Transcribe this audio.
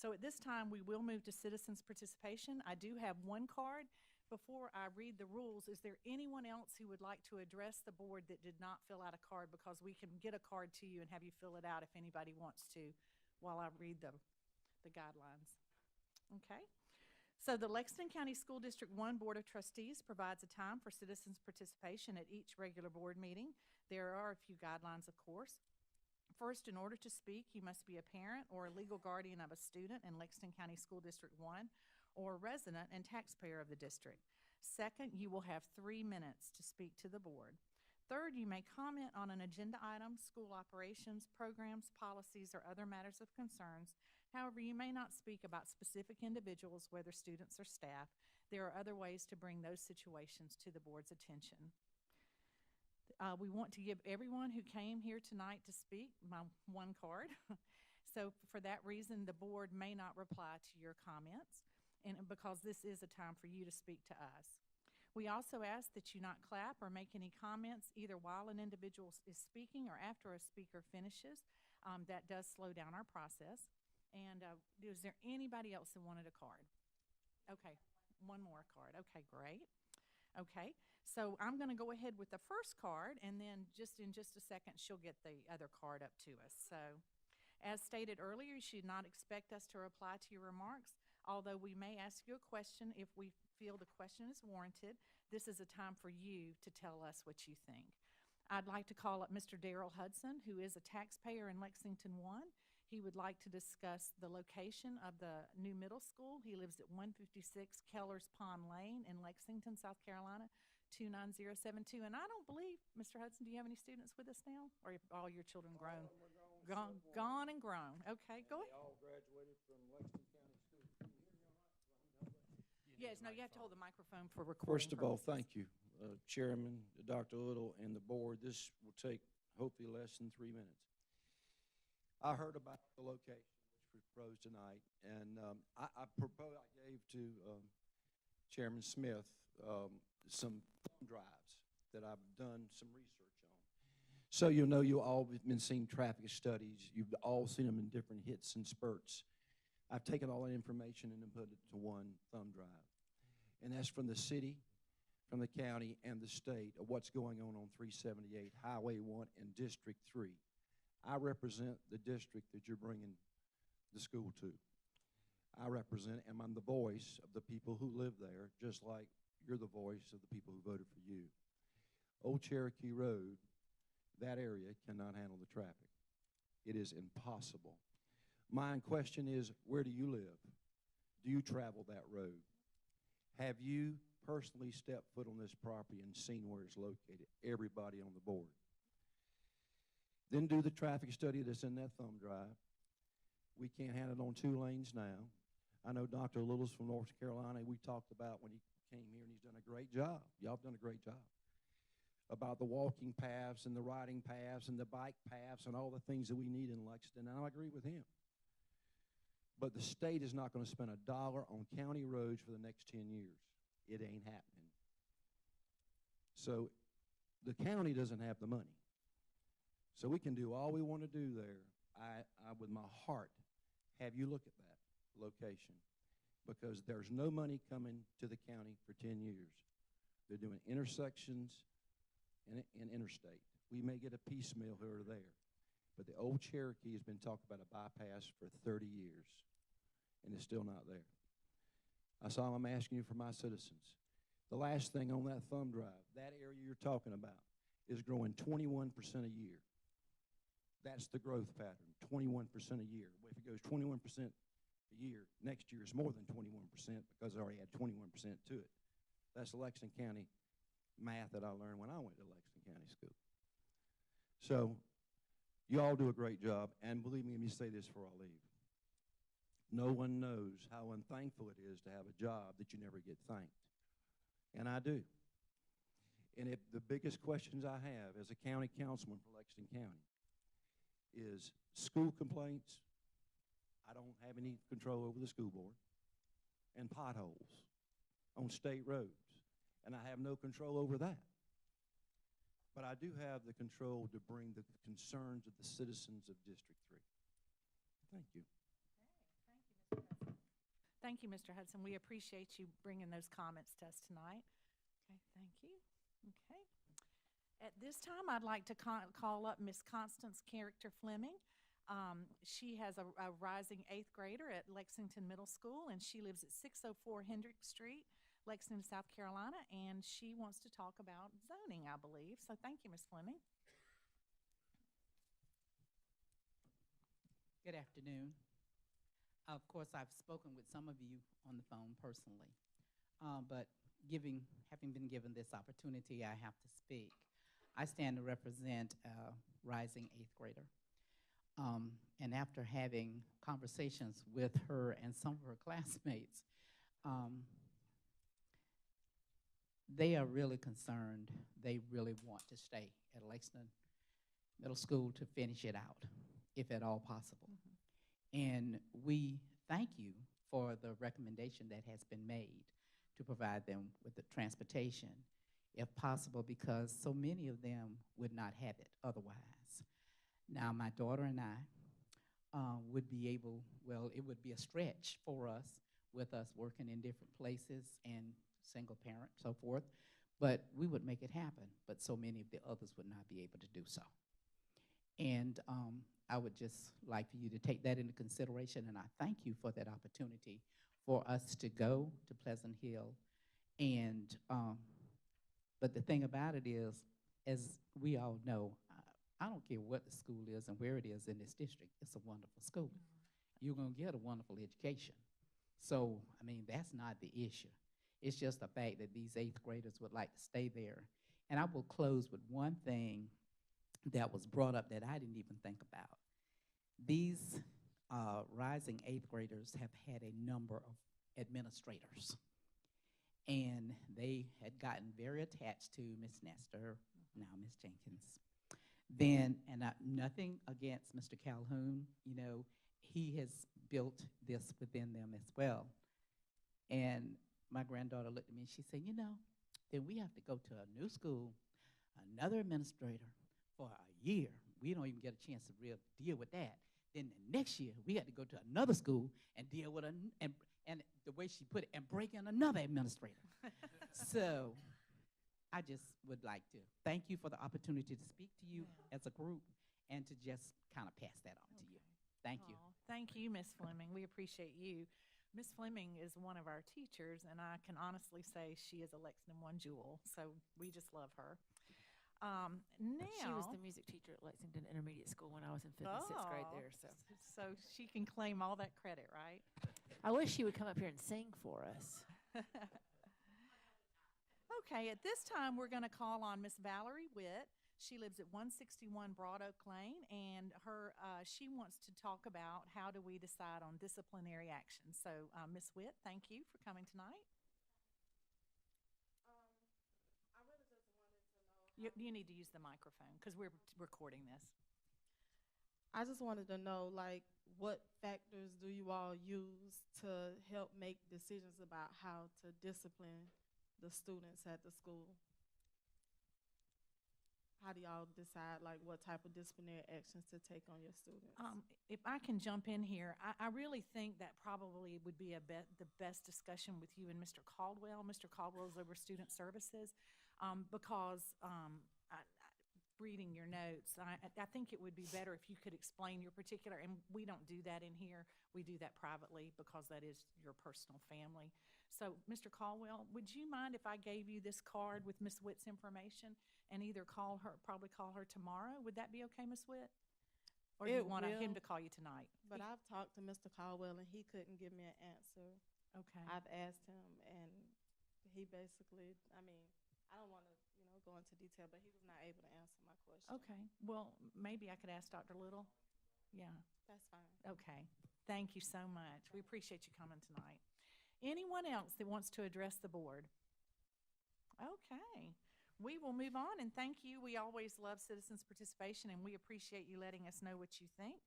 So at this time, we will move to citizens' participation. I do have one card. Before I read the rules, is there anyone else who would like to address the board that did not fill out a card? Because we can get a card to you and have you fill it out if anybody wants to while I read the guidelines. Okay. So the Lexington County School District 1 Board of Trustees provides a time for citizens' participation at each regular board meeting. There are a few guidelines, of course. First, in order to speak, you must be a parent or a legal guardian of a student in Lexington County School District 1 or a resident and taxpayer of the district. Second, you will have 3 minutes to speak to the board. Third, you may comment on an agenda item, school operations, programs, policies, or other matters of concerns. However, you may not speak about specific individuals, whether students or staff. There are other ways to bring those situations to the board's attention. We want to give everyone who came here tonight to speak my one card. So for that reason, the board may not reply to your comments, and because this is a time for you to speak to us. We also ask that you not clap or make any comments either while an individual is speaking or after a speaker finishes. That does slow down our process. And is there anybody else that wanted a card? Okay, one more card. Okay, great. Okay, so I'm going to go ahead with the first card, and then in just a second, she'll get the other card up to us. So, as stated earlier, you should not expect us to reply to your remarks, although we may ask you a question if we feel the question is warranted. This is a time for you to tell us what you think. I'd like to call up Mr. Darrell Hudson, who is a taxpayer in Lexington 1. He would like to discuss the location of the new middle school. He lives at 156 Kellers Pond Lane in Lexington, South Carolina, 29072. And I don't believe, Mr. Hudson, do you have any students with us now? Or are all your children grown? Gone and grown. Okay, go ahead. They all graduated from Lexington County School. Can you hear me all right? Yes, no, you have to hold the microphone for recording. First of all, thank you, Chairman, Dr. Little, and the board. This will take hopefully less than 3 minutes. I heard about the location, which we proposed tonight, and I gave to Chairman Smith some thumb drives that I've done some research on. So you know, you all have been seeing traffic studies. You've all seen them in different hits and spurts. I've taken all that information and put it to one thumb drive. And that's from the city, from the county, and the state of what's going on 378, Highway 1, and District 3. I represent the district that you're bringing the school to. I represent, and I'm the voice of the people who live there, just like you're the voice of the people who voted for you. Old Cherokee Road, that area cannot handle the traffic. It is impossible. My question is, where do you live? Do you travel that road? Have you personally stepped foot on this property and seen where it's located? Everybody on the board. Then do the traffic study that's in that thumb drive. We can't handle it on 2 lanes now. I know Dr. Little's from North Carolina. We talked about when he came here, and he's done a great job. Y'all have done a great job about the walking paths and the riding paths and the bike paths and all the things that we need in Lexington, and I agree with him. But the state is not going to spend $1 on county roads for the next 10 years. It ain't happening. So the county doesn't have the money. So we can do all we want to do there. I with my heart, have you look at that location, because there's no money coming to the county for 10 years. They're doing intersections and interstate. We may get a piecemeal here or there, but the old Cherokee has been talking about a bypass for 30 years, and it's still not there. So I'm asking you for my citizens. The last thing on that thumb drive, that area you're talking about, is growing 21% a year. That's the growth pattern, 21% a year. If it goes 21% a year, next year is more than 21% because I already had 21% to it. That's the Lexington County math that I learned when I went to Lexington County School. So you all do a great job, and believe me, let me say this before I leave. No one knows how unthankful it is to have a job that you never get thanked, and I do. And if the biggest questions I have as a county councilman for Lexington County is school complaints, I don't have any control over the school board, and potholes on state roads, and I have no control over that. But I do have the control to bring the concerns of the citizens of District 3. Thank you. Okay, thank you, Mr. thank you, Mr. Hudson. We appreciate you bringing those comments to us tonight. Okay, thank you. Okay. At this time, I'd like to call up Miss Constance Fleming. She has a rising 8th grader at Lexington Middle School, and she lives at 604 Hendrick Street, Lexington, South Carolina, and she wants to talk about zoning, I believe. So thank you, Miss Fleming. Good afternoon. Of course, I've spoken with some of you on the phone personally, but having been given this opportunity, I have to speak. I stand to represent a rising 8th grader. And after having conversations with her and some of her classmates, they are really concerned. They really want to stay at Lexington Middle School to finish it out, if at all possible. And we thank you for the recommendation that has been made to provide them with the transportation, if possible, because so many of them would not have it otherwise. Now, my daughter and I would be able, well, it would be a stretch for us with us working in different places and single parent, so forth, but we would make it happen, but so many of the others would not be able to do so. And I would just like for you to take that into consideration, and I thank you for that opportunity for us to go to Pleasant Hill. And but the thing about it is, as we all know, I don't care what the school is and where it is in this district, it's a wonderful school. You're gonna get a wonderful education. So, I mean, that's not the issue. It's just the fact that these 8th graders would like to stay there. And I will close with one thing that was brought up that I didn't even think about. These rising 8th graders have had a number of administrators, and they had gotten very attached to Miss Nestor, now Miss Jenkins. Then, and nothing against Mr. Calhoun, you know, he has built this within them as well. And my granddaughter looked at me and she said, you know, then we have to go to a new school, another administrator for a year. We don't even get a chance to deal with that. Then the next year, we had to go to another school and deal with and the way she put it, and break in another administrator. So I just would like to thank you for the opportunity to speak to you as a group and to just kind of pass that on to you. Thank you. Thank you, Miss Fleming. We appreciate you. Miss Fleming is one of our teachers, and I can honestly say she is a Lexington 1 jewel, so we just love her. Now, she was the music teacher at Lexington Intermediate School when I was in 5th and 6th grade there. So she can claim all that credit, right? I wish she would come up here and sing for us. Okay, at this time, we're going to call on Miss Valerie Witt. She lives at 161 Broad Oak Lane, and she wants to talk about how do we decide on disciplinary action. So, Miss Witt, thank you for coming tonight. I really just wanted to know. You need to use the microphone because we're recording this. I just wanted to know, like, what factors do you all use to help make decisions about how to discipline the students at the school? How do y'all decide, like, what type of disciplinary actions to take on your students? If I can jump in here, I really think that probably would be the best discussion with you and Mr. Caldwell. Mr. Caldwell is over student services because reading your notes, I think it would be better if you could explain your particular, and we don't do that in here. We do that privately because that is your personal family. So, Mr. Caldwell, would you mind if I gave you this card with Miss Witt's information and either probably call her tomorrow? Would that be okay, Miss Witt? Or do you want him to call you tonight? But I've talked to Mr. Caldwell, and he couldn't give me an answer. Okay. I've asked him, and he basically, I mean, I don't want to, go into detail, but he was not able to answer my question. Okay. Well, maybe I could ask Dr. Little. Yeah. That's fine. Okay. Thank you so much. We appreciate you coming tonight. Anyone else that wants to address the board? Okay. We will move on, and thank you. We always love citizens' participation, and we appreciate you letting us know what you think.